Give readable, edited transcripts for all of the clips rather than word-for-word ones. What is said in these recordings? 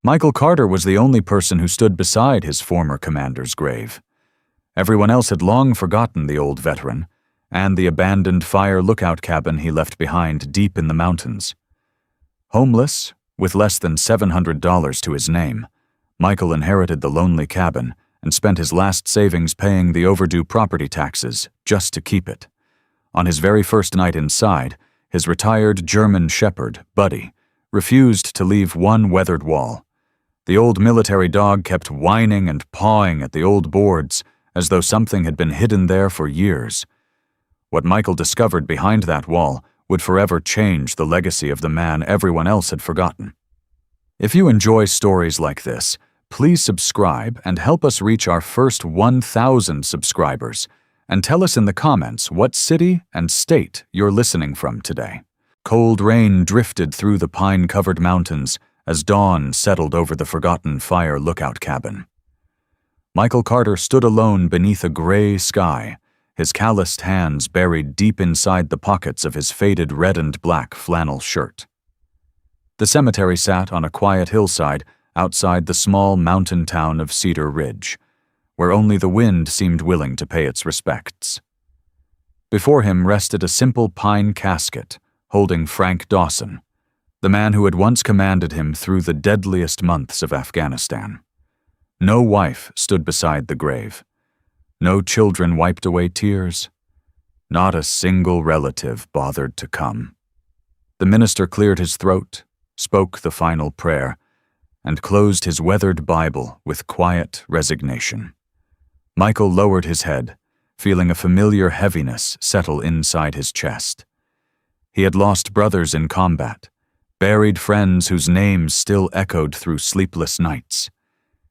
Michael Carter was the only person who stood beside his former commander's grave. Everyone else had long forgotten the old veteran and the abandoned fire lookout cabin he left behind deep in the mountains. Homeless, with less than $700 to his name, Michael inherited the lonely cabin and spent his last savings paying the overdue property taxes just to keep it. On his very first night inside, his retired German shepherd, Buddy, refused to leave one weathered wall. The old military dog kept whining and pawing at the old boards as though something had been hidden there for years. What Michael discovered behind that wall would forever change the legacy of the man everyone else had forgotten. If you enjoy stories like this, please subscribe and help us reach our first 1,000 subscribers, and tell us in the comments what city and state you're listening from today. Cold rain drifted through the pine-covered mountains as dawn settled over the forgotten fire lookout cabin. Michael Carter stood alone beneath a gray sky, his calloused hands buried deep inside the pockets of his faded red and black flannel shirt. The cemetery sat on a quiet hillside outside the small mountain town of Cedar Ridge, where only the wind seemed willing to pay its respects. Before him rested a simple pine casket holding Frank Dawson, the man who had once commanded him through the deadliest months of Afghanistan. No wife stood beside the grave. No children wiped away tears. Not a single relative bothered to come. The minister cleared his throat, spoke the final prayer, and closed his weathered Bible with quiet resignation. Michael lowered his head, feeling a familiar heaviness settle inside his chest. He had lost brothers in combat, buried friends whose names still echoed through sleepless nights.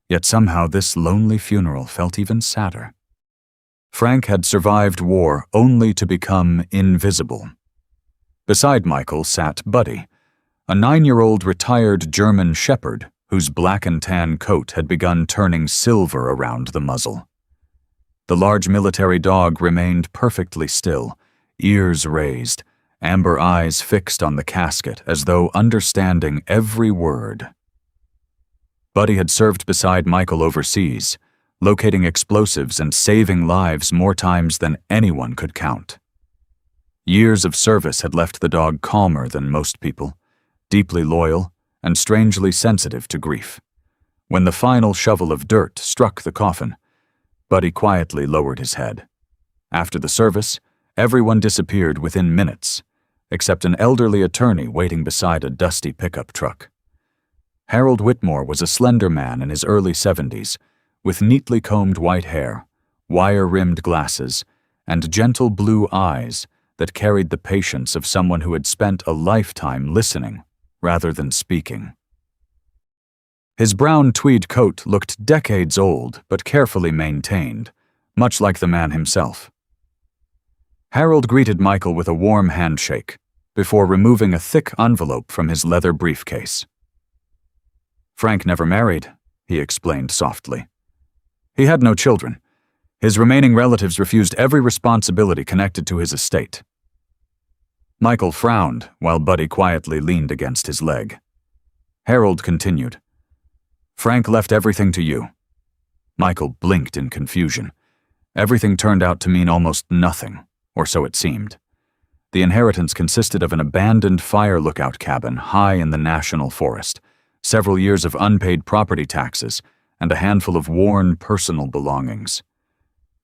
Yet somehow this lonely funeral felt even sadder. Frank had survived war only to become invisible. Beside Michael sat Buddy, a 9-year-old retired German shepherd whose black and tan coat had begun turning silver around the muzzle. The large military dog remained perfectly still, ears raised, amber eyes fixed on the casket as though understanding every word. Buddy had served beside Michael overseas, locating explosives and saving lives more times than anyone could count. Years of service had left the dog calmer than most people, deeply loyal, and strangely sensitive to grief. When the final shovel of dirt struck the coffin, Buddy quietly lowered his head. After the service, everyone disappeared within minutes, except an elderly attorney waiting beside a dusty pickup truck. Harold Whitmore was a slender man in his early 70s, with neatly combed white hair, wire-rimmed glasses, and gentle blue eyes that carried the patience of someone who had spent a lifetime listening rather than speaking. His brown tweed coat looked decades old but carefully maintained, much like the man himself. Harold greeted Michael with a warm handshake before removing a thick envelope from his leather briefcase. "Frank never married," he explained softly. "He had no children. His remaining relatives refused every responsibility connected to his estate." Michael frowned while Buddy quietly leaned against his leg. Harold continued, "Frank left everything to you." Michael blinked in confusion. Everything turned out to mean almost nothing, or so it seemed. The inheritance consisted of an abandoned fire lookout cabin high in the national forest, several years of unpaid property taxes, and a handful of worn personal belongings.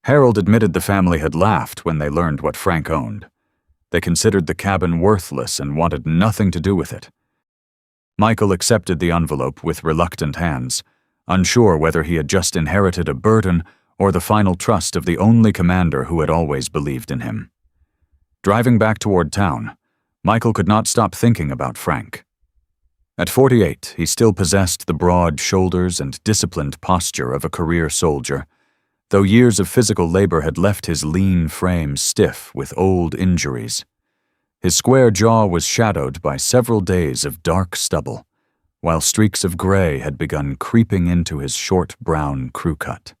Harold admitted the family had laughed when they learned what Frank owned. They considered the cabin worthless and wanted nothing to do with it. Michael accepted the envelope with reluctant hands, unsure whether he had just inherited a burden or the final trust of the only commander who had always believed in him. Driving back toward town, Michael could not stop thinking about Frank. At 48, he still possessed the broad shoulders and disciplined posture of a career soldier, though years of physical labor had left his lean frame stiff with old injuries. His square jaw was shadowed by several days of dark stubble, while streaks of gray had begun creeping into his short brown crew cut.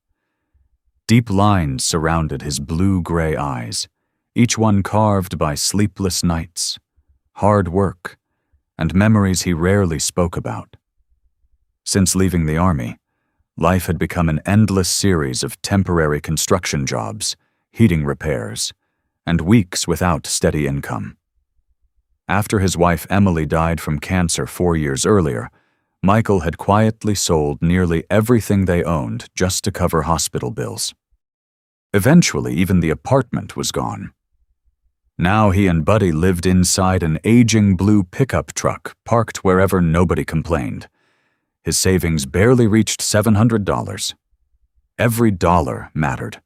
Deep lines surrounded his blue-gray eyes, each one carved by sleepless nights, hard work, and memories he rarely spoke about. Since leaving the army, life had become an endless series of temporary construction jobs, heating repairs, and weeks without steady income. After his wife Emily died from cancer 4 years earlier, Michael had quietly sold nearly everything they owned just to cover hospital bills. Eventually, even the apartment was gone. Now he and Buddy lived inside an aging blue pickup truck parked wherever nobody complained. His savings barely reached $700. Every dollar mattered.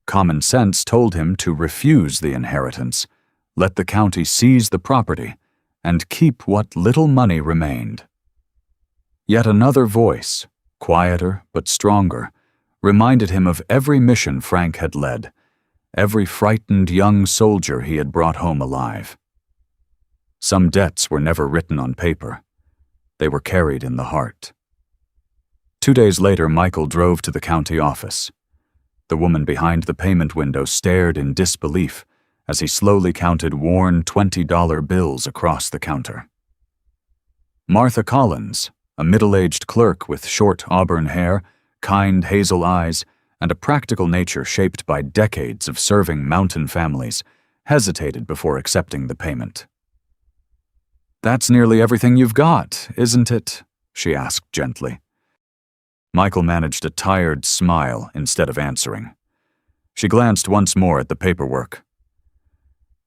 Common sense told him to refuse the inheritance, let the county seize the property, and keep what little money remained. Yet another voice, quieter but stronger, reminded him of every mission Frank had led, every frightened young soldier he had brought home alive. Some debts were never written on paper. They were carried in the heart. 2 days later, Michael drove to the county office. The woman behind the payment window stared in disbelief as he slowly counted worn $20 bills across the counter. Martha Collins, a middle-aged clerk with short auburn hair, kind hazel eyes, and a practical nature shaped by decades of serving mountain families, hesitated before accepting the payment. "That's nearly everything you've got, isn't it?" she asked gently. Michael managed a tired smile instead of answering. She glanced once more at the paperwork.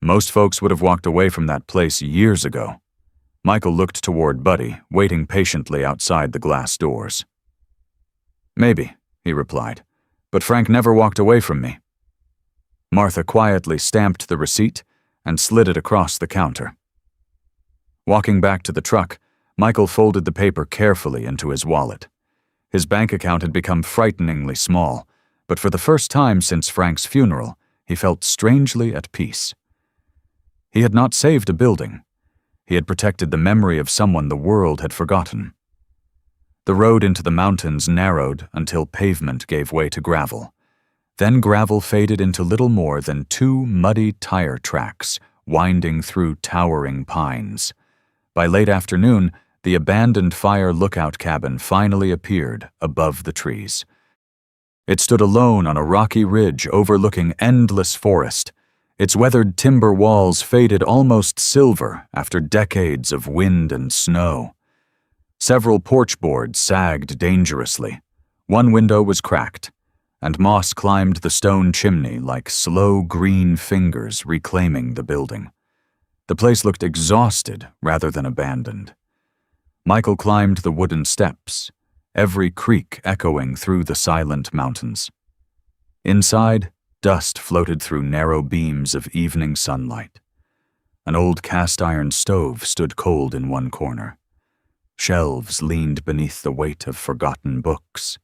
Most folks would have walked away from that place years ago. Michael looked toward Buddy, waiting patiently outside the glass doors. "Maybe," he replied, "but Frank never walked away from me." Martha quietly stamped the receipt and slid it across the counter. Walking back to the truck, Michael folded the paper carefully into his wallet. His bank account had become frighteningly small, but for the first time since Frank's funeral, he felt strangely at peace. He had not saved a building. He had protected the memory of someone the world had forgotten. The road into the mountains narrowed until pavement gave way to gravel. Then gravel faded into little more than 2 muddy tire tracks winding through towering pines. By late afternoon, the abandoned fire lookout cabin finally appeared above the trees. It stood alone on a rocky ridge overlooking endless forest. Its weathered timber walls faded almost silver after decades of wind and snow. Several porch boards sagged dangerously. One window was cracked, and moss climbed the stone chimney like slow green fingers reclaiming the building. The place looked exhausted rather than abandoned. Michael climbed the wooden steps, every creak echoing through the silent mountains. Inside, dust floated through narrow beams of evening sunlight. An old cast-iron stove stood cold in one corner. Shelves leaned beneath the weight of forgotten books.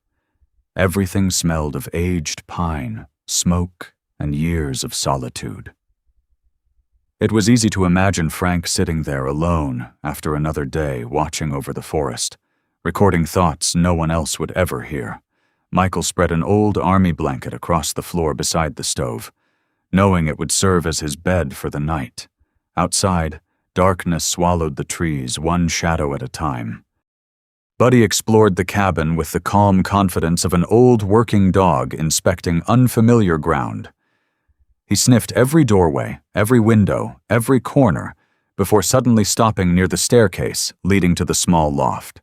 Everything smelled of aged pine, smoke, and years of solitude. It was easy to imagine Frank sitting there alone after another day watching over the forest, recording thoughts no one else would ever hear. Michael spread an old army blanket across the floor beside the stove, knowing it would serve as his bed for the night. Outside, darkness swallowed the trees one shadow at a time. Buddy explored the cabin with the calm confidence of an old working dog inspecting unfamiliar ground. He sniffed every doorway, every window, every corner, before suddenly stopping near the staircase leading to the small loft.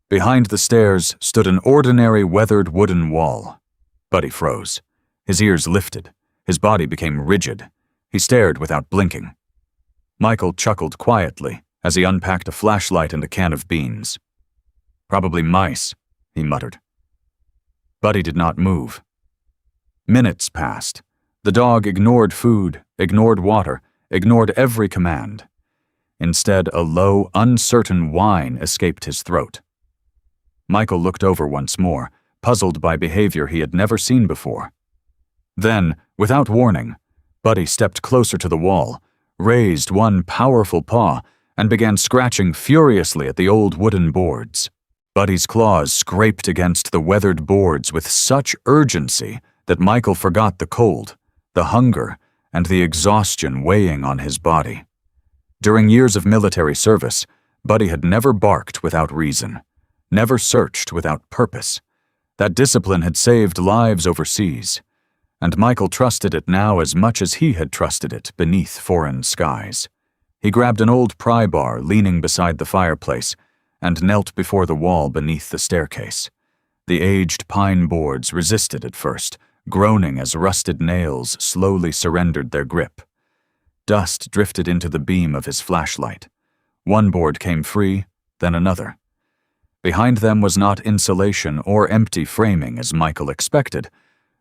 Behind the stairs stood an ordinary weathered wooden wall. Buddy froze. His ears lifted. His body became rigid. He stared without blinking. Michael chuckled quietly as he unpacked a flashlight and a can of beans. "Probably mice," he muttered. Buddy did not move. Minutes passed. The dog ignored food, ignored water, ignored every command. Instead, a low, uncertain whine escaped his throat. Michael looked over once more, puzzled by behavior he had never seen before. Then, without warning, Buddy stepped closer to the wall, raised one powerful paw, and began scratching furiously at the old wooden boards. Buddy's claws scraped against the weathered boards with such urgency that Michael forgot the cold, the hunger, and the exhaustion weighing on his body. During years of military service, Buddy had never barked without reason. never searched without purpose. That discipline had saved lives overseas, and Michael trusted it now as much as he had trusted it beneath foreign skies. He grabbed an old pry bar leaning beside the fireplace and knelt before the wall beneath the staircase. The aged pine boards resisted at first, groaning as rusted nails slowly surrendered their grip. Dust drifted into the beam of his flashlight. One board came free, then another. Behind them was not insulation or empty framing as Michael expected,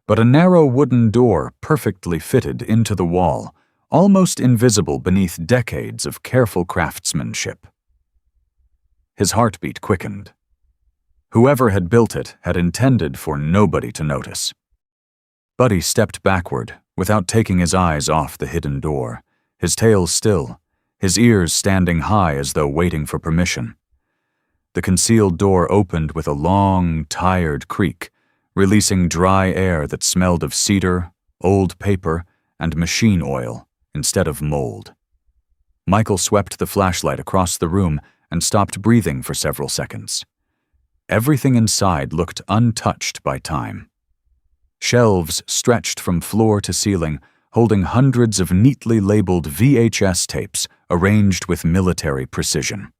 but a narrow wooden door perfectly fitted into the wall, almost invisible beneath decades of careful craftsmanship. His heartbeat quickened. Whoever had built it had intended for nobody to notice. Buddy stepped backward, without taking his eyes off the hidden door, his tail still, his ears standing high as though waiting for permission. The concealed door opened with a long, tired creak, releasing dry air that smelled of cedar, old paper, and machine oil instead of mold. Michael swept the flashlight across the room and stopped breathing for several seconds. Everything inside looked untouched by time. Shelves stretched from floor to ceiling, holding hundreds of neatly labeled VHS tapes arranged with military precision.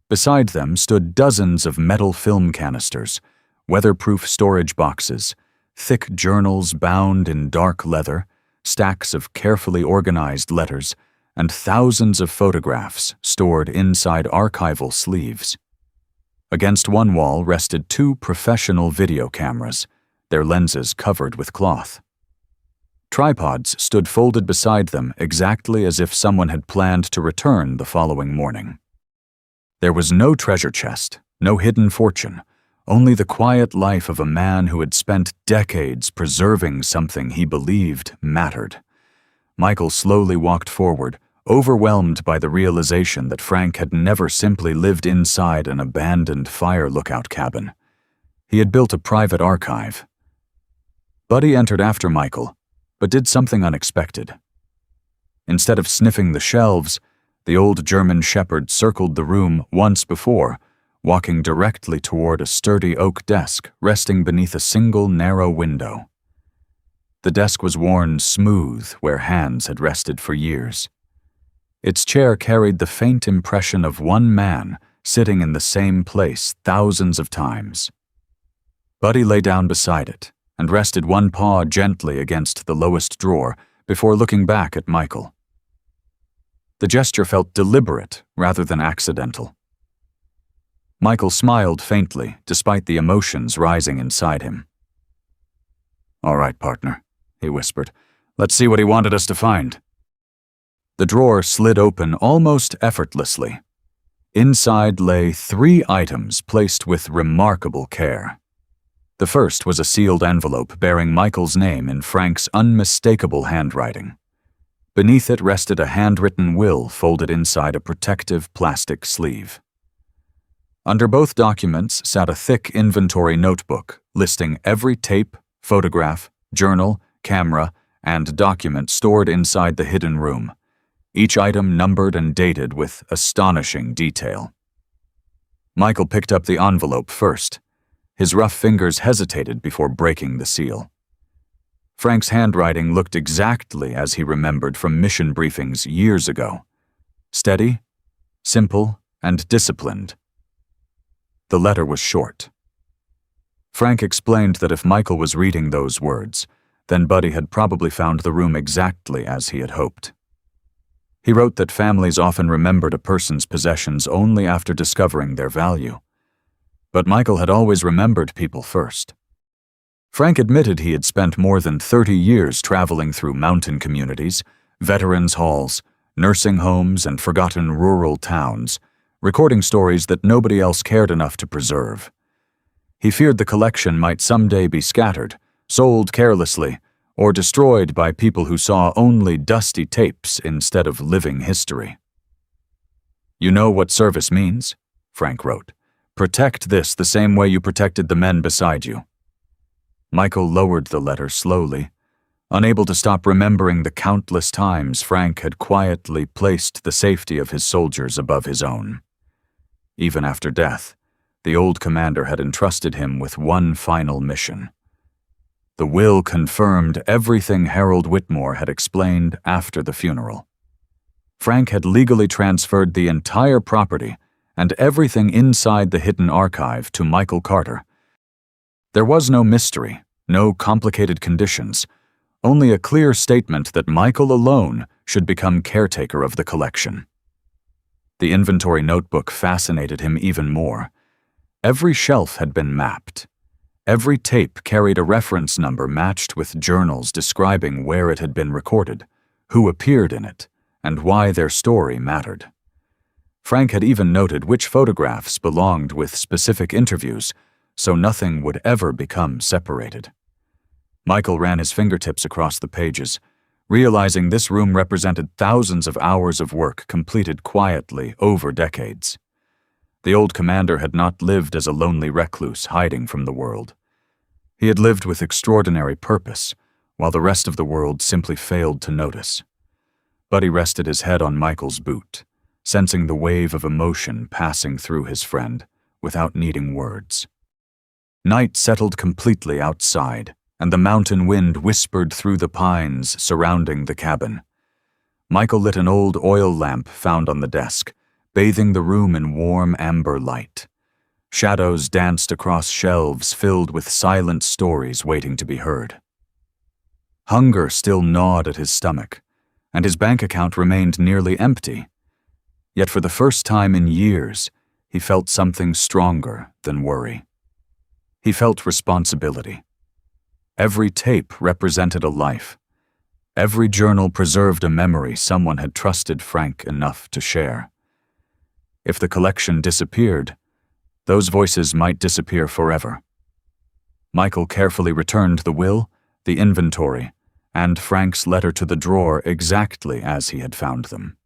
Beside them stood dozens of metal film canisters, weatherproof storage boxes, thick journals bound in dark leather, stacks of carefully organized letters, and thousands of photographs stored inside archival sleeves. Against one wall rested 2 professional video cameras, their lenses covered with cloth. Tripods stood folded beside them exactly as if someone had planned to return the following morning. There was no treasure chest, no hidden fortune, only the quiet life of a man who had spent decades preserving something he believed mattered. Michael slowly walked forward, overwhelmed by the realization that Frank had never simply lived inside an abandoned fire lookout cabin. He had built a private archive. Buddy entered after Michael, but did something unexpected. Instead of sniffing the shelves, the old German shepherd circled the room once before, walking directly toward a sturdy oak desk resting beneath a single narrow window. The desk was worn smooth where hands had rested for years. Its chair carried the faint impression of one man sitting in the same place thousands of times. Buddy lay down beside it and rested one paw gently against the lowest drawer before looking back at Michael. The gesture felt deliberate rather than accidental. Michael smiled faintly despite the emotions rising inside him. "All right, partner," he whispered. "Let's see what he wanted us to find." The drawer slid open almost effortlessly. Inside lay 3 items placed with remarkable care. The first was a sealed envelope bearing Michael's name in Frank's unmistakable handwriting. Beneath it rested a handwritten will folded inside a protective plastic sleeve. Under both documents sat a thick inventory notebook listing every tape, photograph, journal, camera, and document stored inside the hidden room, each item numbered and dated with astonishing detail. Michael picked up the envelope first. His rough fingers hesitated before breaking the seal. Frank's handwriting looked exactly as he remembered from mission briefings years ago. Steady, simple, and disciplined. The letter was short. Frank explained that if Michael was reading those words, then Buddy had probably found the room exactly as he had hoped. He wrote that families often remembered a person's possessions only after discovering their value. But Michael had always remembered people first. Frank admitted he had spent more than 30 years traveling through mountain communities, veterans' halls, nursing homes, and forgotten rural towns, recording stories that nobody else cared enough to preserve. He feared the collection might someday be scattered, sold carelessly, or destroyed by people who saw only dusty tapes instead of living history. "You know what service means?" Frank wrote. "Protect this the same way you protected the men beside you." Michael lowered the letter slowly, unable to stop remembering the countless times Frank had quietly placed the safety of his soldiers above his own. Even after death, The old commander had entrusted him with one final mission. The will confirmed everything Harold Whitmore had explained after the funeral. Frank had legally transferred the entire property and everything inside the hidden archive to Michael Carter. There was no mystery, no complicated conditions, only a clear statement that Michael alone should become caretaker of the collection. The inventory notebook fascinated him even more. Every shelf had been mapped. Every tape carried a reference number matched with journals describing where it had been recorded, who appeared in it, and why their story mattered. Frank had even noted which photographs belonged with specific interviews, so nothing would ever become separated. Michael ran his fingertips across the pages, realizing this room represented thousands of hours of work completed quietly over decades. The old commander had not lived as a lonely recluse hiding from the world. He had lived with extraordinary purpose, while the rest of the world simply failed to notice. Buddy rested his head on Michael's boot, sensing the wave of emotion passing through his friend without needing words. Night settled completely outside, and the mountain wind whispered through the pines surrounding the cabin. Michael lit an old oil lamp found on the desk, bathing the room in warm amber light. Shadows danced across shelves filled with silent stories waiting to be heard. Hunger still gnawed at his stomach, and his bank account remained nearly empty. Yet for the first time in years, he felt something stronger than worry. He felt responsibility. Every tape represented a life. Every journal preserved a memory someone had trusted Frank enough to share. If the collection disappeared, those voices might disappear forever. Michael carefully returned the will, the inventory, and Frank's letter to the drawer exactly as he had found them.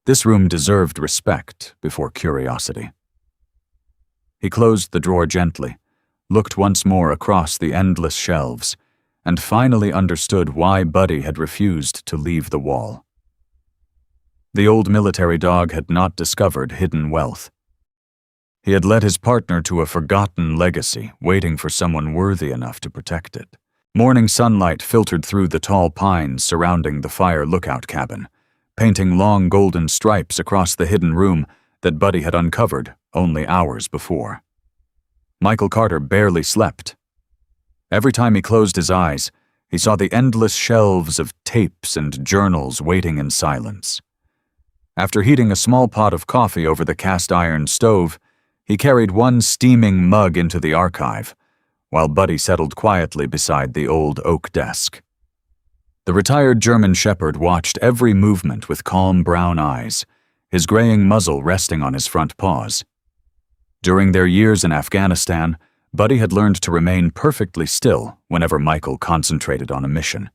This room deserved respect before curiosity. He closed the drawer gently, looked once more across the endless shelves, and finally understood why Buddy had refused to leave the wall. The old military dog had not discovered hidden wealth. He had led his partner to a forgotten legacy, waiting for someone worthy enough to protect it. Morning sunlight filtered through the tall pines surrounding the fire lookout cabin, painting long golden stripes across the hidden room that Buddy had uncovered only hours before. Michael Carter barely slept. Every time he closed his eyes, he saw the endless shelves of tapes and journals waiting in silence. After heating a small pot of coffee over the cast-iron stove, he carried one steaming mug into the archive, while Buddy settled quietly beside the old oak desk. The retired German shepherd watched every movement with calm brown eyes, his graying muzzle resting on his front paws. During their years in Afghanistan, Buddy had learned to remain perfectly still whenever Michael concentrated on a mission,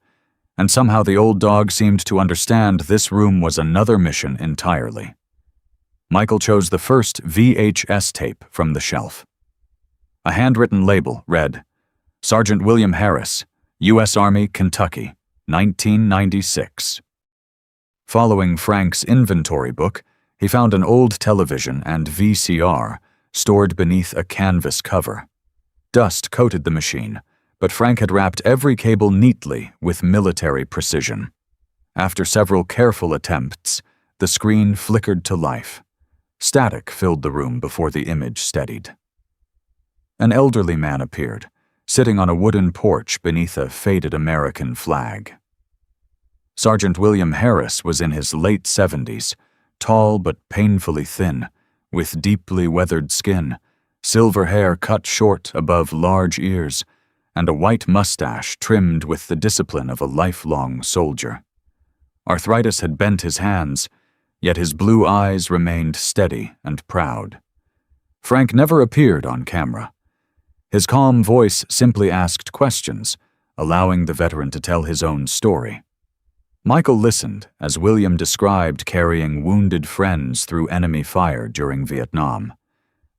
and somehow the old dog seemed to understand this room was another mission entirely. Michael chose the first VHS tape from the shelf. A handwritten label read, "Sergeant William Harris, U.S. Army, Kentucky, 1996. Following Frank's inventory book, he found an old television and VCR stored beneath a canvas cover. Dust coated the machine, but Frank had wrapped every cable neatly with military precision. After several careful attempts, the screen flickered to life. Static filled the room before the image steadied. An elderly man appeared, sitting on a wooden porch beneath a faded American flag. Sergeant William Harris was in his late 70s, tall but painfully thin, with deeply weathered skin, silver hair cut short above large ears, and a white mustache trimmed with the discipline of a lifelong soldier. Arthritis had bent his hands, yet his blue eyes remained steady and proud. Frank never appeared on camera. His calm voice simply asked questions, allowing the veteran to tell his own story. Michael listened as William described carrying wounded friends through enemy fire during Vietnam,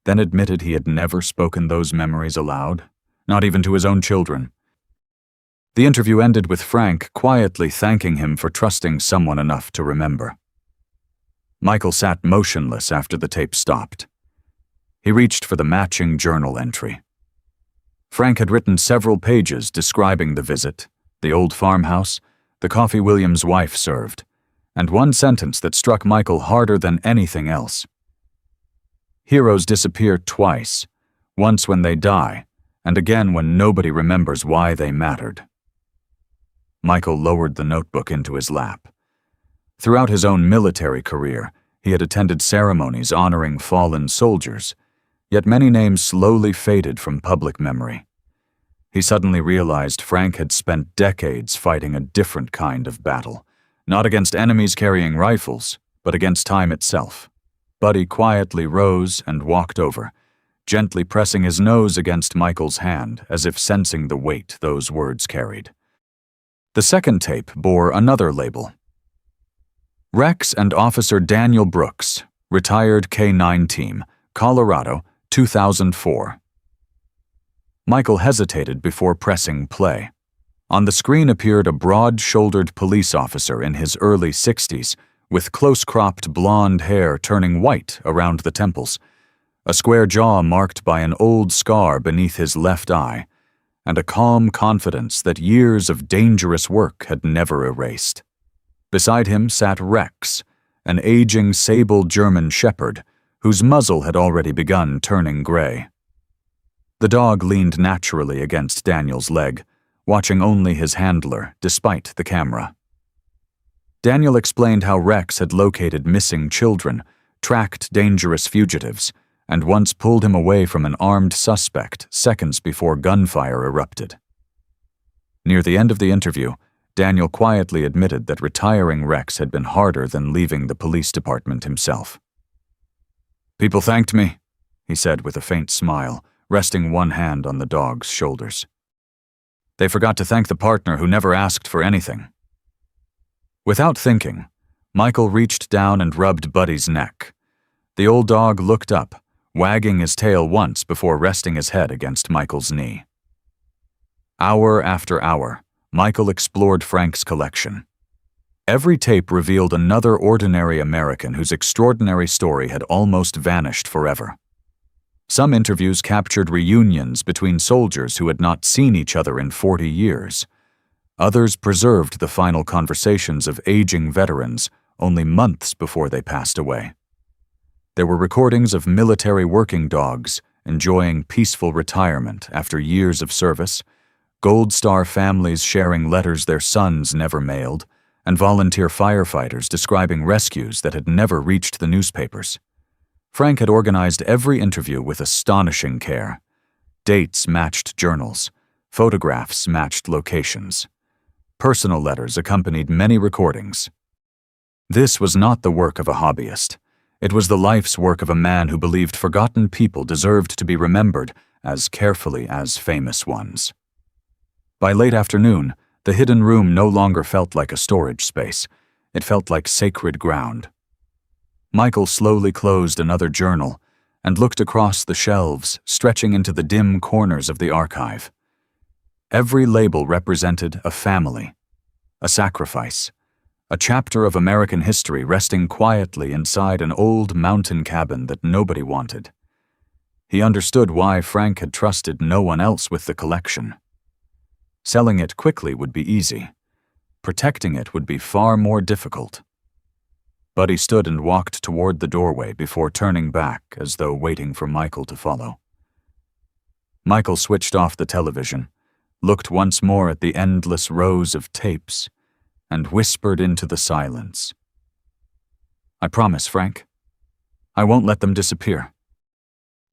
then admitted he had never spoken those memories aloud, not even to his own children. The interview ended with Frank quietly thanking him for trusting someone enough to remember. Michael sat motionless after the tape stopped. He reached for the matching journal entry. Frank had written several pages describing the visit, the old farmhouse, the coffee William's wife served, and one sentence that struck Michael harder than anything else. Heroes disappear twice, once when they die, and again when nobody remembers why they mattered. Michael lowered the notebook into his lap. Throughout his own military career, he had attended ceremonies honoring fallen soldiers, yet many names slowly faded from public memory. He suddenly realized Frank had spent decades fighting a different kind of battle, not against enemies carrying rifles, but against time itself. Buddy quietly rose and walked over, gently pressing his nose against Michael's hand as if sensing the weight those words carried. The second tape bore another label. Rex and Officer Daniel Brooks, retired K-9 team, Colorado, 2004. Michael hesitated before pressing play. On the screen appeared a broad-shouldered police officer in his early 60s, with close-cropped blonde hair turning white around the temples, a square jaw marked by an old scar beneath his left eye, and a calm confidence that years of dangerous work had never erased. Beside him sat Rex, an aging sable German shepherd, whose muzzle had already begun turning gray. The dog leaned naturally against Daniel's leg, watching only his handler, despite the camera. Daniel explained how Rex had located missing children, tracked dangerous fugitives, and once pulled him away from an armed suspect seconds before gunfire erupted. Near the end of the interview, Daniel quietly admitted that retiring Rex had been harder than leaving the police department himself. "People thanked me," he said with a faint smile, resting one hand on the dog's shoulders. "They forgot to thank the partner who never asked for anything." Without thinking, Michael reached down and rubbed Buddy's neck. The old dog looked up, wagging his tail once before resting his head against Michael's knee. Hour after hour, Michael explored Frank's collection. Every tape revealed another ordinary American whose extraordinary story had almost vanished forever. Some interviews captured reunions between soldiers who had not seen each other in 40 years. Others preserved the final conversations of aging veterans only months before they passed away. There were recordings of military working dogs enjoying peaceful retirement after years of service, Gold Star families sharing letters their sons never mailed, and volunteer firefighters describing rescues that had never reached the newspapers. Frank had organized every interview with astonishing care. Dates matched journals, photographs matched locations. Personal letters accompanied many recordings. This was not the work of a hobbyist. It was the life's work of a man who believed forgotten people deserved to be remembered as carefully as famous ones. By late afternoon, the hidden room no longer felt like a storage space. It felt like sacred ground. Michael slowly closed another journal and looked across the shelves, stretching into the dim corners of the archive. Every label represented a family, a sacrifice, a chapter of American history resting quietly inside an old mountain cabin that nobody wanted. He understood why Frank had trusted no one else with the collection. Selling it quickly would be easy. Protecting it would be far more difficult. Buddy stood and walked toward the doorway before turning back as though waiting for Michael to follow. Michael switched off the television, looked once more at the endless rows of tapes, and whispered into the silence. "I promise, Frank. I won't let them disappear."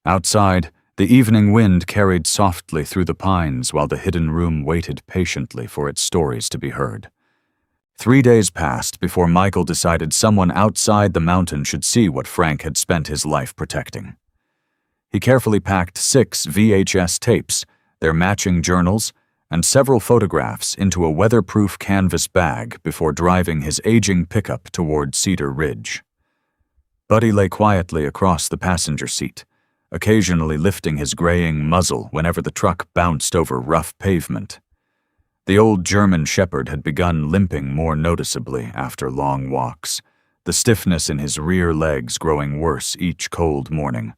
Outside, the evening wind carried softly through the pines while the hidden room waited patiently for its stories to be heard. 3 days passed before Michael decided someone outside the mountain should see what Frank had spent his life protecting. He carefully packed 6 VHS tapes, their matching journals, and several photographs into a weatherproof canvas bag before driving his aging pickup toward Cedar Ridge. Buddy lay quietly across the passenger seat, occasionally lifting his graying muzzle whenever the truck bounced over rough pavement. The old German shepherd had begun limping more noticeably after long walks, the stiffness in his rear legs growing worse each cold morning.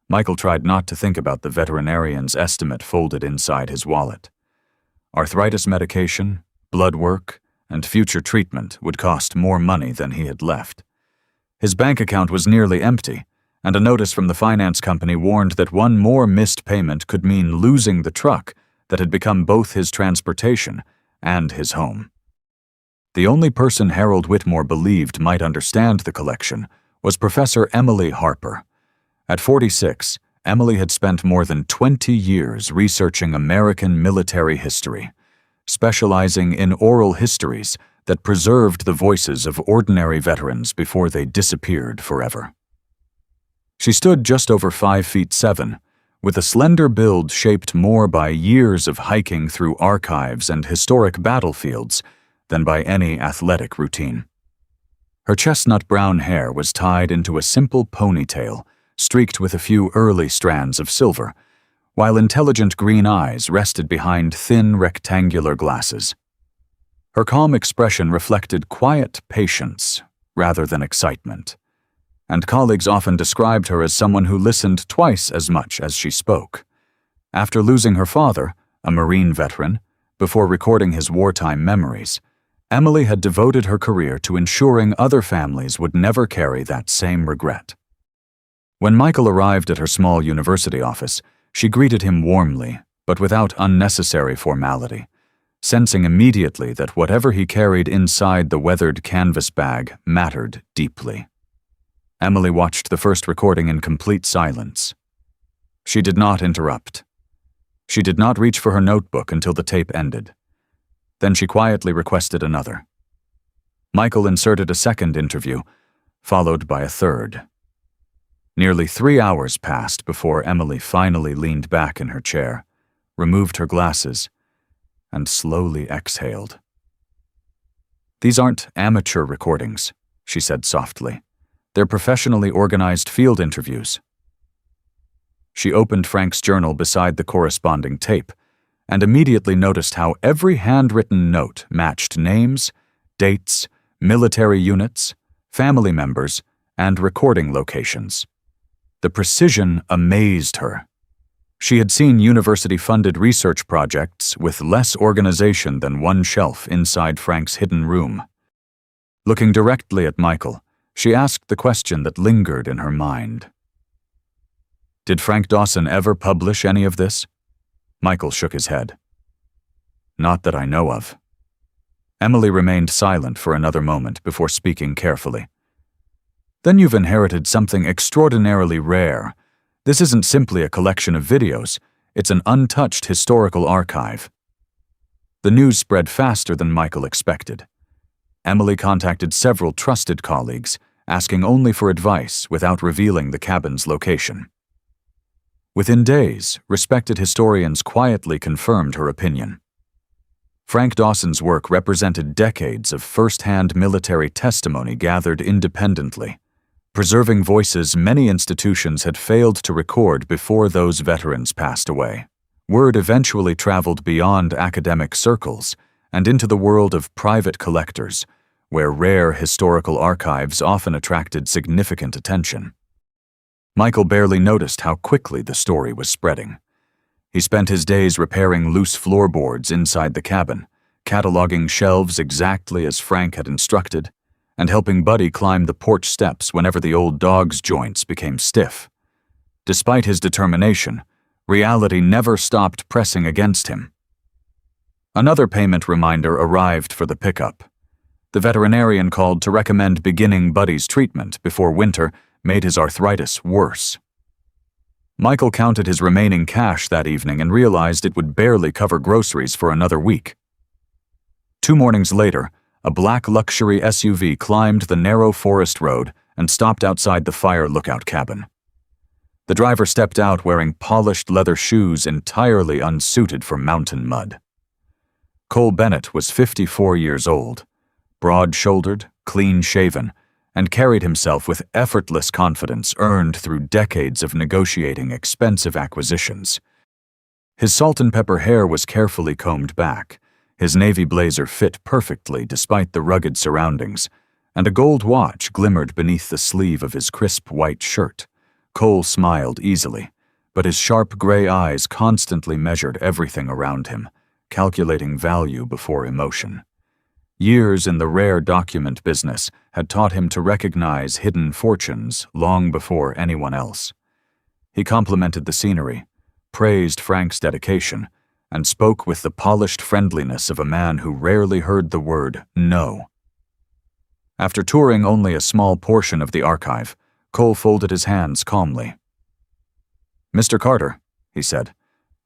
Michael tried not to think about the veterinarian's estimate folded inside his wallet. Arthritis medication, blood work, and future treatment would cost more money than he had left. His bank account was nearly empty, and a notice from the finance company warned that one more missed payment could mean losing the truck that had become both his transportation and his home. The only person Harold Whitmore believed might understand the collection was Professor Emily Harper. At 46, Emily had spent more than 20 years researching American military history, specializing in oral histories that preserved the voices of ordinary veterans before they disappeared forever. She stood just over 5'7", with a slender build shaped more by years of hiking through archives and historic battlefields than by any athletic routine. Her chestnut brown hair was tied into a simple ponytail, streaked with a few early strands of silver, while intelligent green eyes rested behind thin rectangular glasses. Her calm expression reflected quiet patience rather than excitement, and colleagues often described her as someone who listened twice as much as she spoke. After losing her father, a Marine veteran, before recording his wartime memories, Emily had devoted her career to ensuring other families would never carry that same regret. When Michael arrived at her small university office, she greeted him warmly, but without unnecessary formality, sensing immediately that whatever he carried inside the weathered canvas bag mattered deeply. Emily watched the first recording in complete silence. She did not interrupt. She did not reach for her notebook until the tape ended. Then she quietly requested another. Michael inserted a second interview, followed by a third. Nearly 3 hours passed before Emily finally leaned back in her chair, removed her glasses, and slowly exhaled. "These aren't amateur recordings," she said softly. "They're professionally organized field interviews." She opened Frank's journal beside the corresponding tape, and immediately noticed how every handwritten note matched names, dates, military units, family members, and recording locations. The precision amazed her. She had seen university-funded research projects with less organization than one shelf inside Frank's hidden room. Looking directly at Michael, she asked the question that lingered in her mind. "Did Frank Dawson ever publish any of this?" Michael shook his head. "Not that I know of." Emily remained silent for another moment before speaking carefully. "Then you've inherited something extraordinarily rare. This isn't simply a collection of videos, it's an untouched historical archive." The news spread faster than Michael expected. Emily contacted several trusted colleagues, asking only for advice without revealing the cabin's location. Within days, respected historians quietly confirmed her opinion. Frank Dawson's work represented decades of first-hand military testimony gathered independently, preserving voices many institutions had failed to record before those veterans passed away. Word eventually traveled beyond academic circles and into the world of private collectors, where rare historical archives often attracted significant attention. Michael barely noticed how quickly the story was spreading. He spent his days repairing loose floorboards inside the cabin, cataloging shelves exactly as Frank had instructed, and helping Buddy climb the porch steps whenever the old dog's joints became stiff. Despite his determination, reality never stopped pressing against him. Another payment reminder arrived for the pickup. The veterinarian called to recommend beginning Buddy's treatment before winter made his arthritis worse. Michael counted his remaining cash that evening and realized it would barely cover groceries for another week. 2 mornings later, a black luxury SUV climbed the narrow forest road and stopped outside the fire lookout cabin. The driver stepped out wearing polished leather shoes entirely unsuited for mountain mud. Cole Bennett was 54 years old, broad-shouldered, clean-shaven, and carried himself with effortless confidence earned through decades of negotiating expensive acquisitions. His salt-and-pepper hair was carefully combed back, his navy blazer fit perfectly despite the rugged surroundings, and a gold watch glimmered beneath the sleeve of his crisp white shirt, Cole smiled easily, but his sharp gray eyes constantly measured everything around him, calculating value before emotion. Years in the rare document business had taught him to recognize hidden fortunes long before anyone else. He complimented the scenery, praised Frank's dedication, and spoke with the polished friendliness of a man who rarely heard the word no. After touring only a small portion of the archive, Cole folded his hands calmly. "Mr. Carter," he said,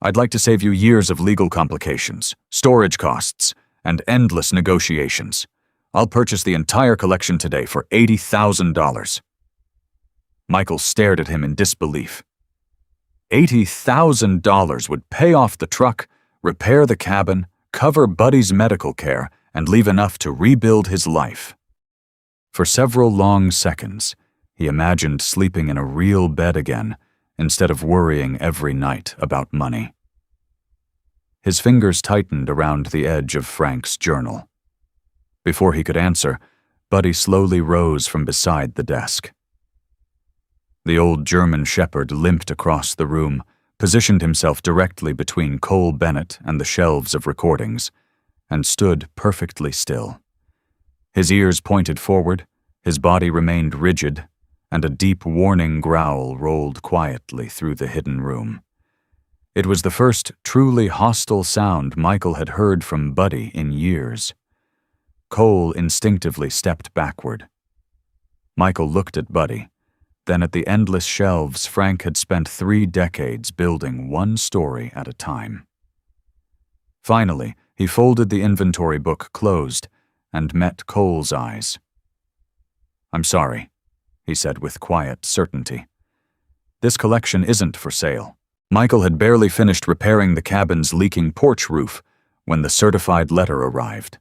"I'd like to save you years of legal complications, storage costs, and endless negotiations. I'll purchase the entire collection today for $80,000. Michael stared at him in disbelief. $80,000 would pay off the truck, repair the cabin, cover Buddy's medical care, and leave enough to rebuild his life. For several long seconds, he imagined sleeping in a real bed again, instead of worrying every night about money. His fingers tightened around the edge of Frank's journal. Before he could answer, Buddy slowly rose from beside the desk. The old German shepherd limped across the room, positioned himself directly between Cole Bennett and the shelves of recordings, and stood perfectly still. His ears pointed forward, his body remained rigid, and a deep warning growl rolled quietly through the hidden room. It was the first truly hostile sound Michael had heard from Buddy in years. Cole instinctively stepped backward. Michael looked at Buddy, then at the endless shelves Frank had spent 3 decades building one story at a time. Finally, he folded the inventory book closed and met Cole's eyes. "I'm sorry," he said with quiet certainty. "This collection isn't for sale." Michael had barely finished repairing the cabin's leaking porch roof when the certified letter arrived.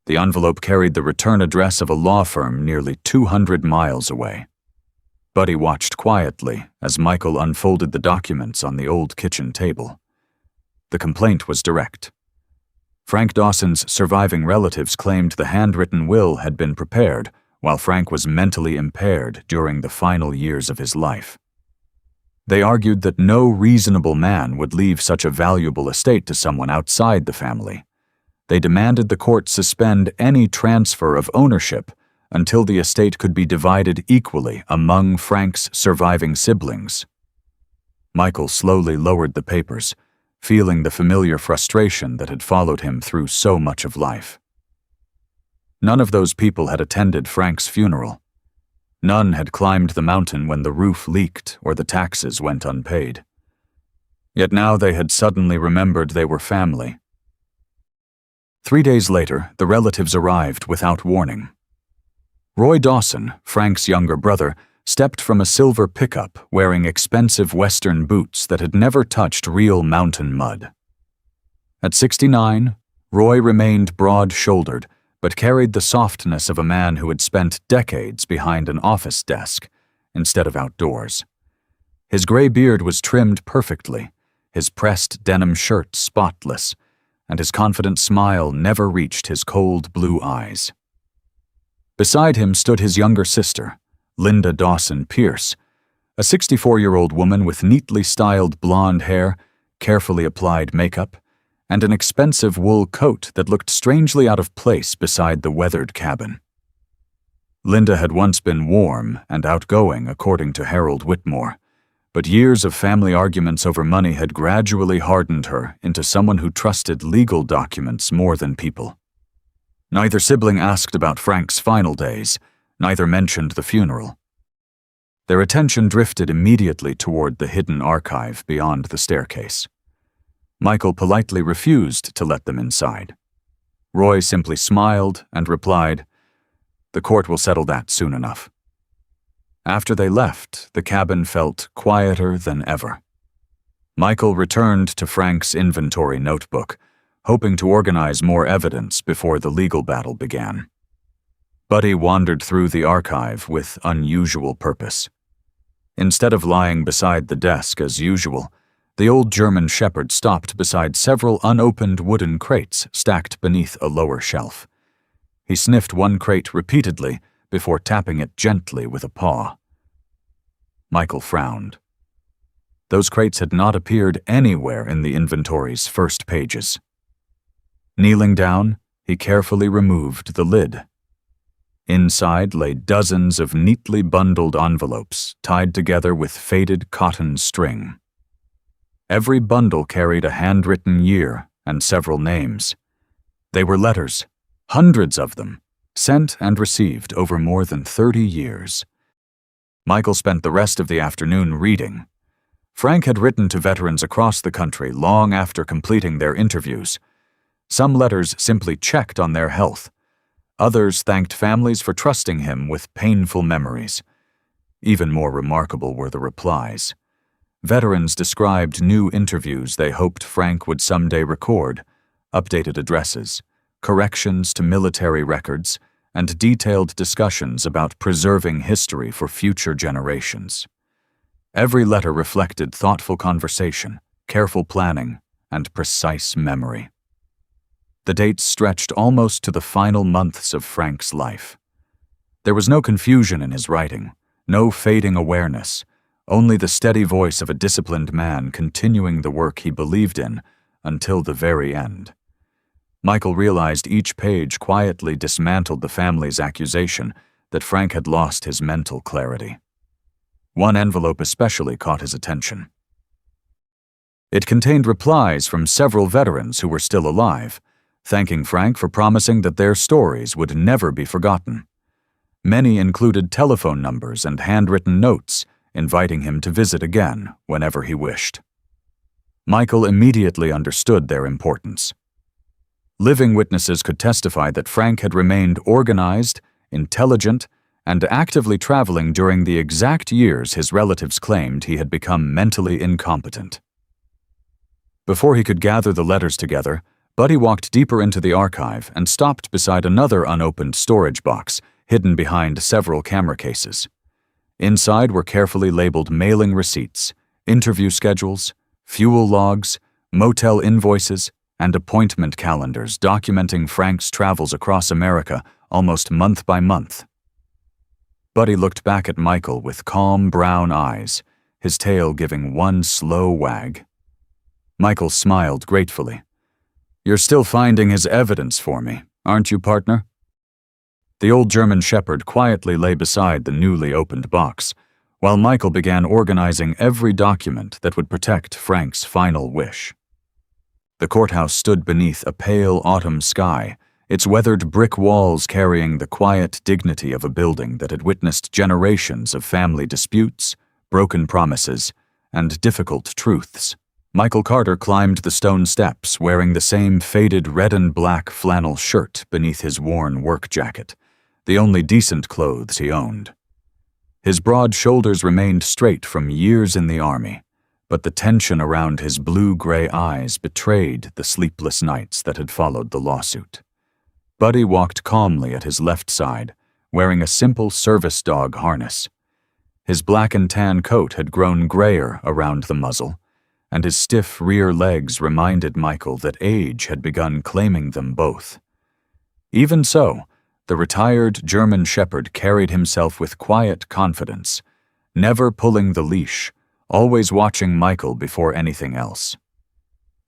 The envelope carried the return address of a law firm nearly 200 miles away. Buddy watched quietly as Michael unfolded the documents on the old kitchen table. The complaint was direct. Frank Dawson's surviving relatives claimed the handwritten will had been prepared while Frank was mentally impaired during the final years of his life. They argued that no reasonable man would leave such a valuable estate to someone outside the family. They demanded the court suspend any transfer of ownership until the estate could be divided equally among Frank's surviving siblings. Michael slowly lowered the papers, feeling the familiar frustration that had followed him through so much of life. None of those people had attended Frank's funeral. None had climbed the mountain when the roof leaked or the taxes went unpaid. Yet now they had suddenly remembered they were family. 3 days later, the relatives arrived without warning. Roy Dawson, Frank's younger brother, stepped from a silver pickup wearing expensive Western boots that had never touched real mountain mud. At 69, Roy remained broad-shouldered, but carried the softness of a man who had spent decades behind an office desk instead of outdoors. His gray beard was trimmed perfectly, his pressed denim shirt spotless, and his confident smile never reached his cold blue eyes. Beside him stood his younger sister, Linda Dawson Pierce, a 64-year-old woman with neatly styled blonde hair, carefully applied makeup, and an expensive wool coat that looked strangely out of place beside the weathered cabin. Linda had once been warm and outgoing, according to Harold Whitmore, but years of family arguments over money had gradually hardened her into someone who trusted legal documents more than people. Neither sibling asked about Frank's final days, neither mentioned the funeral. Their attention drifted immediately toward the hidden archive beyond the staircase. Michael politely refused to let them inside. Roy simply smiled and replied, "The court will settle that soon enough." After they left, the cabin felt quieter than ever. Michael returned to Frank's inventory notebook, hoping to organize more evidence before the legal battle began. Buddy wandered through the archive with unusual purpose. Instead of lying beside the desk as usual, the old German shepherd stopped beside several unopened wooden crates stacked beneath a lower shelf. He sniffed one crate repeatedly before tapping it gently with a paw. Michael frowned. Those crates had not appeared anywhere in the inventory's first pages. Kneeling down, he carefully removed the lid. Inside lay dozens of neatly bundled envelopes tied together with faded cotton string. Every bundle carried a handwritten year and several names. They were letters, hundreds of them, sent and received over more than 30 years. Michael spent the rest of the afternoon reading. Frank had written to veterans across the country long after completing their interviews. Some letters simply checked on their health. Others thanked families for trusting him with painful memories. Even more remarkable were the replies. Veterans described new interviews they hoped Frank would someday record, updated addresses, corrections to military records, and detailed discussions about preserving history for future generations. Every letter reflected thoughtful conversation, careful planning, and precise memory. The dates stretched almost to the final months of Frank's life. There was no confusion in his writing, no fading awareness, only the steady voice of a disciplined man continuing the work he believed in until the very end. Michael realized each page quietly dismantled the family's accusation that Frank had lost his mental clarity. One envelope especially caught his attention. It contained replies from several veterans who were still alive, thanking Frank for promising that their stories would never be forgotten. Many included telephone numbers and handwritten notes, inviting him to visit again whenever he wished. Michael immediately understood their importance. Living witnesses could testify that Frank had remained organized, intelligent, and actively traveling during the exact years his relatives claimed he had become mentally incompetent. Before he could gather the letters together, Buddy walked deeper into the archive and stopped beside another unopened storage box, hidden behind several camera cases. Inside were carefully labeled mailing receipts, interview schedules, fuel logs, motel invoices, and appointment calendars documenting Frank's travels across America almost month by month. Buddy looked back at Michael with calm brown eyes, his tail giving one slow wag. Michael smiled gratefully. "You're still finding his evidence for me, aren't you, partner?" The old German shepherd quietly lay beside the newly opened box, while Michael began organizing every document that would protect Frank's final wish. The courthouse stood beneath a pale autumn sky, its weathered brick walls carrying the quiet dignity of a building that had witnessed generations of family disputes, broken promises, and difficult truths. Michael Carter climbed the stone steps wearing the same faded red and black flannel shirt beneath his worn work jacket, the only decent clothes he owned. His broad shoulders remained straight from years in the army, but the tension around his blue-gray eyes betrayed the sleepless nights that had followed the lawsuit. Buddy walked calmly at his left side, wearing a simple service dog harness. His black and tan coat had grown grayer around the muzzle, and his stiff rear legs reminded Michael that age had begun claiming them both. Even so, the retired German shepherd carried himself with quiet confidence, never pulling the leash, always watching Michael before anything else.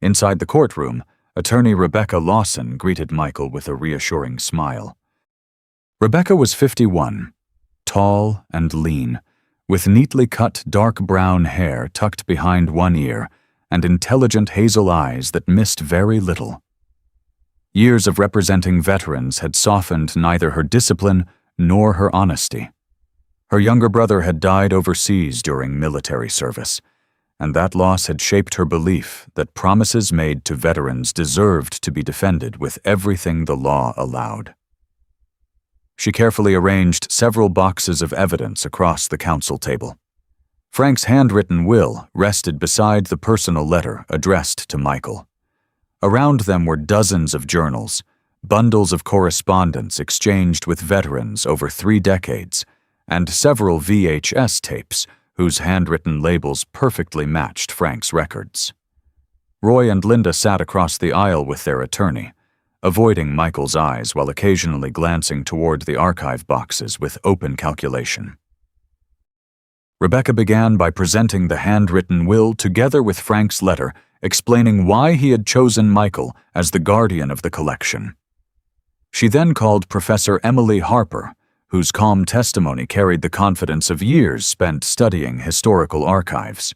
Inside the courtroom, attorney Rebecca Dawson greeted Michael with a reassuring smile. Rebecca was 51, tall and lean, with neatly cut dark brown hair tucked behind one ear and intelligent hazel eyes that missed very little. Years of representing veterans had softened neither her discipline nor her honesty. Her younger brother had died overseas during military service, and that loss had shaped her belief that promises made to veterans deserved to be defended with everything the law allowed. She carefully arranged several boxes of evidence across the counsel table. Frank's handwritten will rested beside the personal letter addressed to Michael. Around them were dozens of journals, bundles of correspondence exchanged with veterans over 3 decades, and several VHS tapes whose handwritten labels perfectly matched Frank's records. Roy and Linda sat across the aisle with their attorney, avoiding Michael's eyes while occasionally glancing toward the archive boxes with open calculation. Rebecca began by presenting the handwritten will together with Frank's letter, explaining why he had chosen Michael as the guardian of the collection. She then called Professor Emily Harper, whose calm testimony carried the confidence of years spent studying historical archives.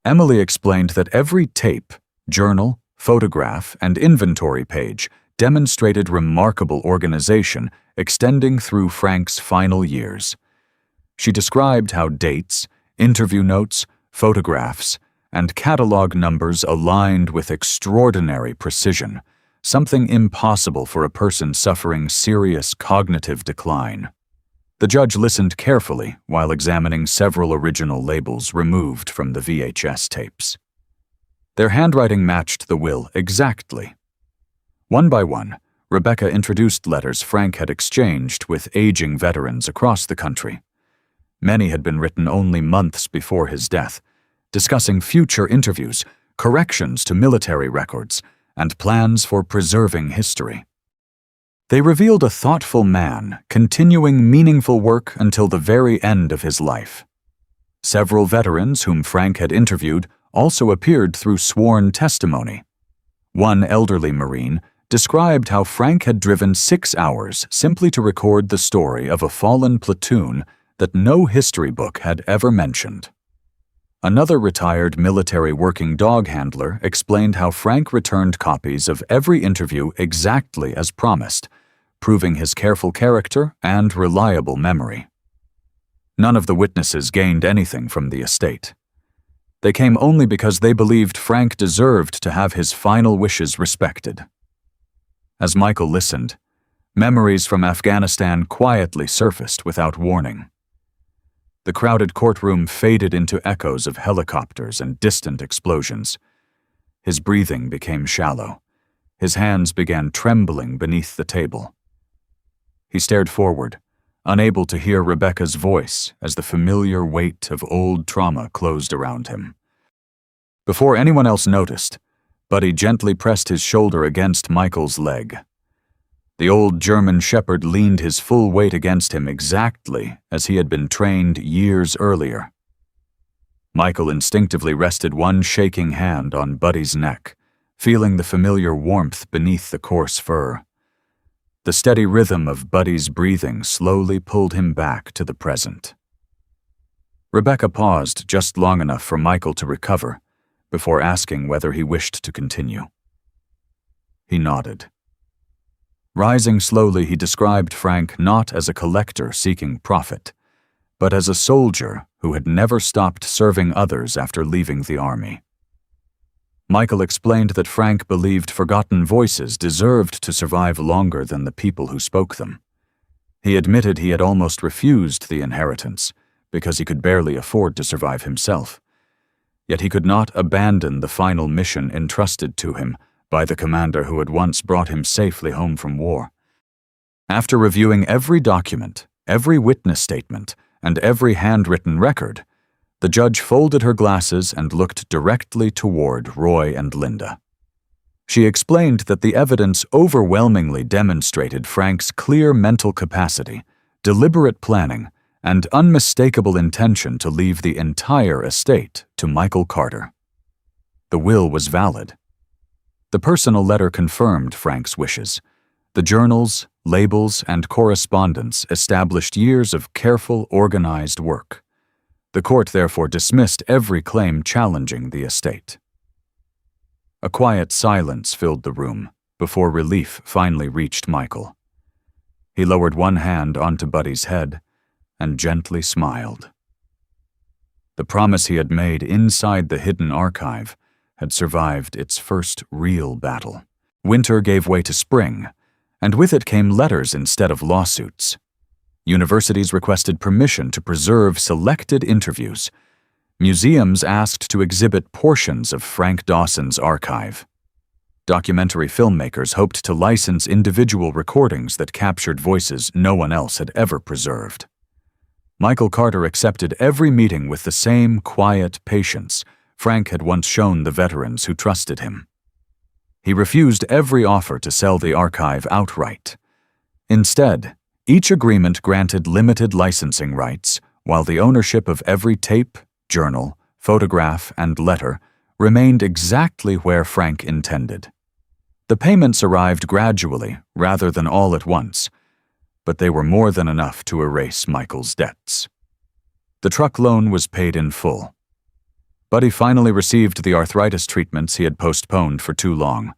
Emily explained that every tape, journal, photograph, and inventory page demonstrated remarkable organization extending through Frank's final years. She described how dates, interview notes, photographs, and catalog numbers aligned with extraordinary precision, something impossible for a person suffering serious cognitive decline. The judge listened carefully while examining several original labels removed from the VHS tapes. Their handwriting matched the will exactly. One by one, Rebecca introduced letters Frank had exchanged with aging veterans across the country. Many had been written only months before his death, discussing future interviews, corrections to military records, and plans for preserving history. They revealed a thoughtful man continuing meaningful work until the very end of his life. Several veterans whom Frank had interviewed also appeared through sworn testimony. One elderly Marine described how Frank had driven 6 hours simply to record the story of a fallen platoon that no history book had ever mentioned. Another retired military working dog handler explained how Frank returned copies of every interview exactly as promised, proving his careful character and reliable memory. None of the witnesses gained anything from the estate. They came only because they believed Frank deserved to have his final wishes respected. As Michael listened, memories from Afghanistan quietly surfaced without warning. The crowded courtroom faded into echoes of helicopters and distant explosions. His breathing became shallow. His hands began trembling beneath the table. He stared forward, unable to hear Rebecca's voice as the familiar weight of old trauma closed around him. Before anyone else noticed, Buddy gently pressed his shoulder against Michael's leg. The old German shepherd leaned his full weight against him exactly as he had been trained years earlier. Michael instinctively rested one shaking hand on Buddy's neck, feeling the familiar warmth beneath the coarse fur. The steady rhythm of Buddy's breathing slowly pulled him back to the present. Rebecca paused just long enough for Michael to recover before asking whether he wished to continue. He nodded. Rising slowly, he described Frank not as a collector seeking profit, but as a soldier who had never stopped serving others after leaving the army. Michael explained that Frank believed forgotten voices deserved to survive longer than the people who spoke them. He admitted he had almost refused the inheritance because he could barely afford to survive himself. Yet he could not abandon the final mission entrusted to him by the commander who had once brought him safely home from war. After reviewing every document, every witness statement, and every handwritten record, the judge folded her glasses and looked directly toward Roy and Linda. She explained that the evidence overwhelmingly demonstrated Frank's clear mental capacity, deliberate planning, and unmistakable intention to leave the entire estate to Michael Carter. The will was valid. The personal letter confirmed Frank's wishes. The journals, labels, and correspondence established years of careful, organized work. The court therefore dismissed every claim challenging the estate. A quiet silence filled the room before relief finally reached Michael. He lowered one hand onto Buddy's head and gently smiled. The promise he had made inside the hidden archive had survived its first real battle. Winter gave way to spring, and with it came letters instead of lawsuits. Universities requested permission to preserve selected interviews. Museums asked to exhibit portions of Frank Dawson's archive. Documentary filmmakers hoped to license individual recordings that captured voices no one else had ever preserved. Michael Carter accepted every meeting with the same quiet patience Frank had once shown the veterans who trusted him. He refused every offer to sell the archive outright. Instead, each agreement granted limited licensing rights while the ownership of every tape, journal, photograph, and letter remained exactly where Frank intended. The payments arrived gradually rather than all at once, but they were more than enough to erase Michael's debts. The truck loan was paid in full. Buddy finally received the arthritis treatments he had postponed for too long,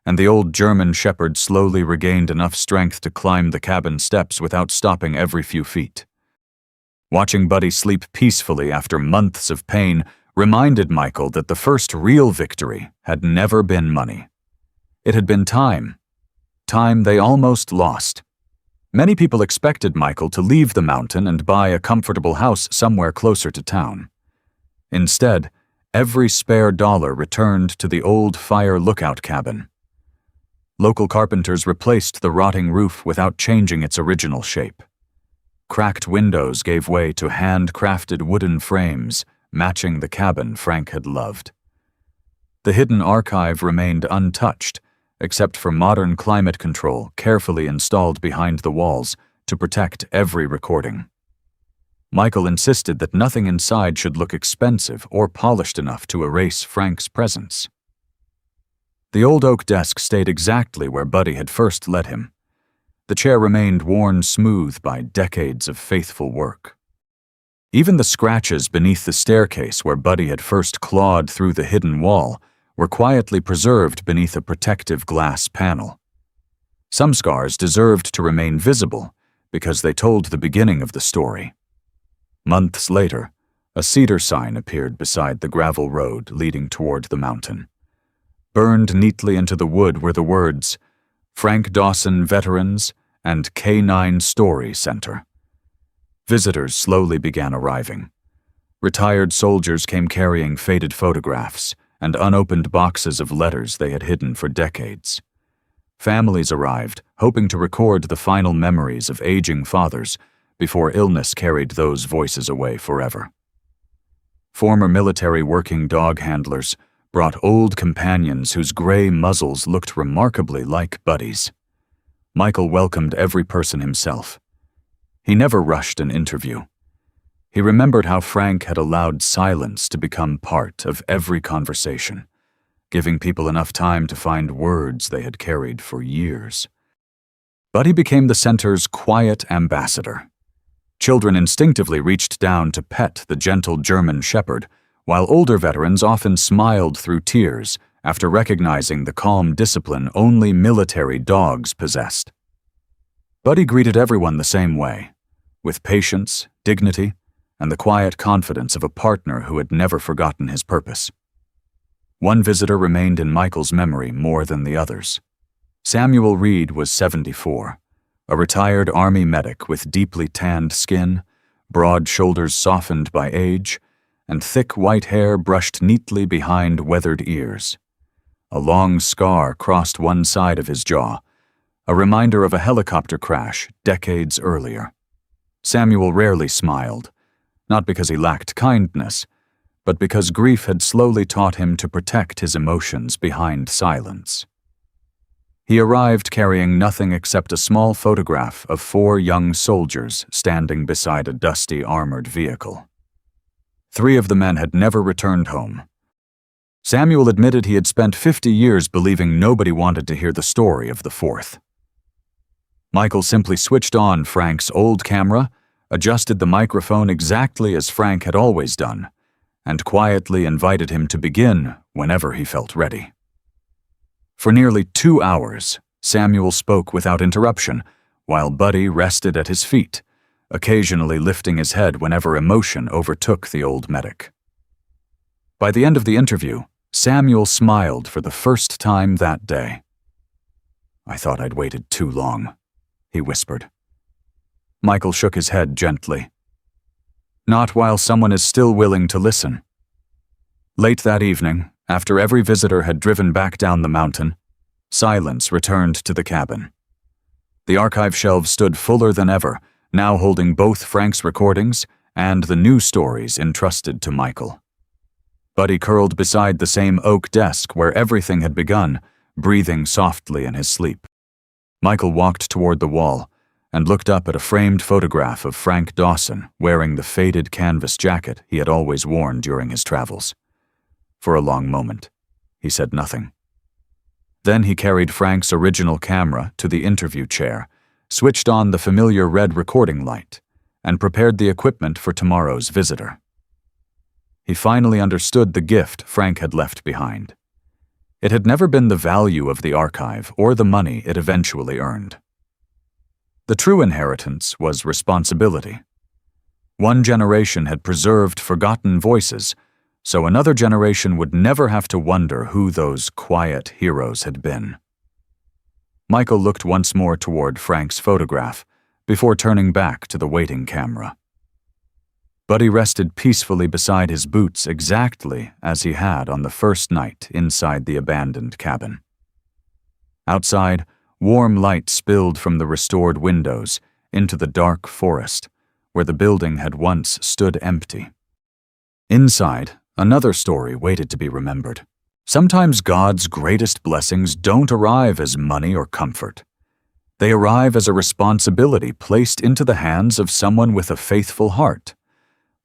and the old German shepherd slowly regained enough strength to climb the cabin steps without stopping every few feet. Watching Buddy sleep peacefully after months of pain reminded Michael that the first real victory had never been money. It had been time. Time they almost lost. Many people expected Michael to leave the mountain and buy a comfortable house somewhere closer to town. Instead, every spare dollar returned to the old fire lookout cabin. Local carpenters replaced the rotting roof without changing its original shape. Cracked windows gave way to hand-crafted wooden frames, matching the cabin Frank had loved. The hidden archive remained untouched, except for modern climate control carefully installed behind the walls to protect every recording. Michael insisted that nothing inside should look expensive or polished enough to erase Frank's presence. The old oak desk stayed exactly where Buddy had first led him. The chair remained worn smooth by decades of faithful work. Even the scratches beneath the staircase where Buddy had first clawed through the hidden wall were quietly preserved beneath a protective glass panel. Some scars deserved to remain visible because they told the beginning of the story. Months later, a cedar sign appeared beside the gravel road leading toward the mountain. Burned neatly into the wood were the words, Frank Dawson Veterans and K9 Story Center. Visitors slowly began arriving. Retired soldiers came carrying faded photographs and unopened boxes of letters they had hidden for decades. Families arrived, hoping to record the final memories of aging fathers before illness carried those voices away forever. Former military working dog handlers brought old companions whose gray muzzles looked remarkably like Buddy's. Michael welcomed every person himself. He never rushed an interview. He remembered how Frank had allowed silence to become part of every conversation, giving people enough time to find words they had carried for years. Buddy became the center's quiet ambassador. Children instinctively reached down to pet the gentle German shepherd, while older veterans often smiled through tears after recognizing the calm discipline only military dogs possessed. Buddy greeted everyone the same way, with patience, dignity, and the quiet confidence of a partner who had never forgotten his purpose. One visitor remained in Michael's memory more than the others. Samuel Reed was 74, a retired Army medic with deeply tanned skin, broad shoulders softened by age, and thick white hair brushed neatly behind weathered ears. A long scar crossed one side of his jaw, a reminder of a helicopter crash decades earlier. Samuel rarely smiled, not because he lacked kindness, but because grief had slowly taught him to protect his emotions behind silence. He arrived carrying nothing except a small photograph of 4 young soldiers standing beside a dusty armored vehicle. 3 of the men had never returned home. Samuel admitted he had spent 50 years believing nobody wanted to hear the story of the 4th. Michael simply switched on Frank's old camera, adjusted the microphone exactly as Frank had always done, and quietly invited him to begin whenever he felt ready. For nearly 2 hours, Samuel spoke without interruption, while Buddy rested at his feet, occasionally lifting his head whenever emotion overtook the old medic. By the end of the interview, Samuel smiled for the first time that day. "I thought I'd waited too long," he whispered. Michael shook his head gently. "Not while someone is still willing to listen." Late that evening, after every visitor had driven back down the mountain, silence returned to the cabin. The archive shelves stood fuller than ever, now holding both Frank's recordings and the new stories entrusted to Michael. Buddy curled beside the same oak desk where everything had begun, breathing softly in his sleep. Michael walked toward the wall, and looked up at a framed photograph of Frank Dawson wearing the faded canvas jacket he had always worn during his travels. For a long moment, he said nothing. Then he carried Frank's original camera to the interview chair, switched on the familiar red recording light, and prepared the equipment for tomorrow's visitor. He finally understood the gift Frank had left behind. It had never been the value of the archive or the money it eventually earned. The true inheritance was responsibility. One generation had preserved forgotten voices, so another generation would never have to wonder who those quiet heroes had been. Michael looked once more toward Frank's photograph before turning back to the waiting camera. Buddy rested peacefully beside his boots exactly as he had on the first night inside the abandoned cabin. Outside, warm light spilled from the restored windows into the dark forest where the building had once stood empty. Inside, another story waited to be remembered. Sometimes God's greatest blessings don't arrive as money or comfort. They arrive as a responsibility placed into the hands of someone with a faithful heart.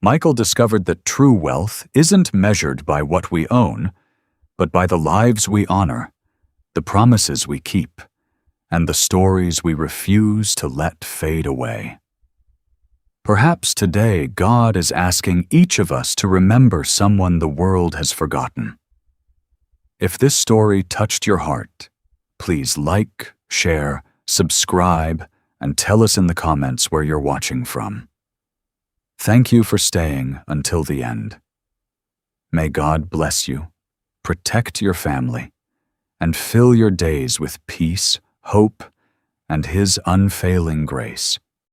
Michael discovered that true wealth isn't measured by what we own, but by the lives we honor, the promises we keep, and the stories we refuse to let fade away. Perhaps today God is asking each of us to remember someone the world has forgotten. If this story touched your heart, please like, share, subscribe, and tell us in the comments where you're watching from. Thank you for staying until the end. May God bless you, protect your family, and fill your days with peace, hope, and His unfailing grace.